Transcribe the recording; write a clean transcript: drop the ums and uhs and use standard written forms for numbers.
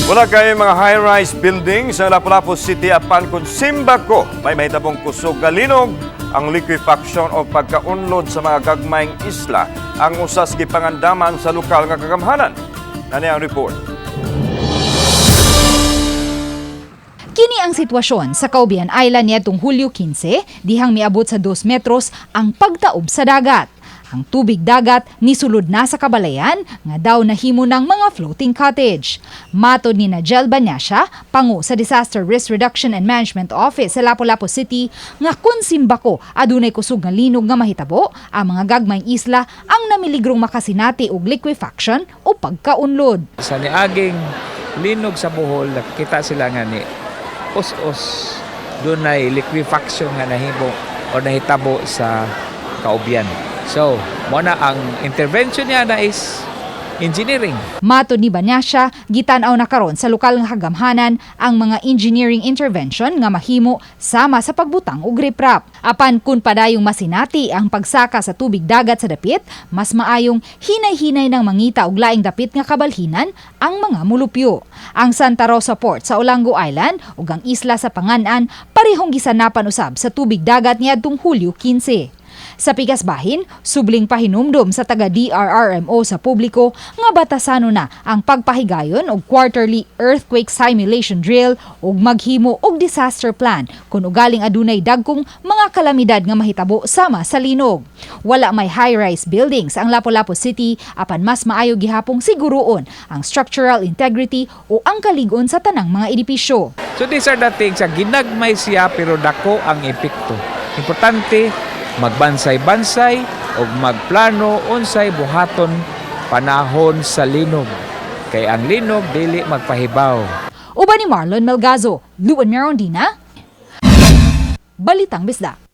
Wala kay mga high-rise building sa Lapu-Lapu City apan kung Simbako may mahitabong kusog galinog ang liquefaction o pagkaunlod sa mga gagmayng isla ang usas gipangandaman sa lokal nga kagamhanan. Nani ang report. Kini ang sitwasyon sa Caubian Island niadtong Hulyo 15, dihang miabot sa 2 metros ang pagtaob sa dagat. Ang tubig dagat nisulod na sa kabalayan nga daw nahimo ng mga floating cottage. Matod ni Najel Banyasya, pangu sa Disaster Risk Reduction and Management Office sa Lapu-Lapu City, nga kung Simbako adunay kusog nga linog nga mahitabo, ang mga gagmayng isla ang namiligrong makasinati og liquefaction o pagkaunlod. Sa niaging linog sa Bohol, nakita sila nga ni os-os doon ay liquefaction nga nahimo o nahitabo sa Caubian. So, muna ang intervention niya na is engineering. Matod ni Banyasya, gitanaw na karon sa lokal nga kagamhanan ang mga engineering intervention nga mahimo sama sa pagbutang og riprap. Apan kun padayong masinati ang pagsaka sa tubig dagat sa dapit, mas maayong hinay-hinay ng mangita og laing dapit nga kabalhinan ang mga mulupyo. Ang Santa Rosa Port sa Olango Island ug ang isla sa Panganan parehong gisanapan usab sa tubig dagat niadtong Hulyo 15. Sa Pigasbahin, subling pahinumdom sa taga-DRRMO sa publiko nga batasano na ang pagpahigayon og quarterly earthquake simulation drill ug maghimo og disaster plan kung ugaling adunay dagkong mga kalamidad nga mahitabo sama sa linog. Wala may high-rise buildings ang Lapu-Lapu City apan mas maayo gihapong siguroon ang structural integrity o ang kalig-on sa tanang mga edipisyo. So these are the things nga ginagmay siya pero dako ang epekto. Importante magbansay-bansay o magplano unsay buhaton panahon sa linog. Kay ang linog dili magpahibaw. Uban ni Marlon Melgazo, Luan Merondina, Balitang Bisda.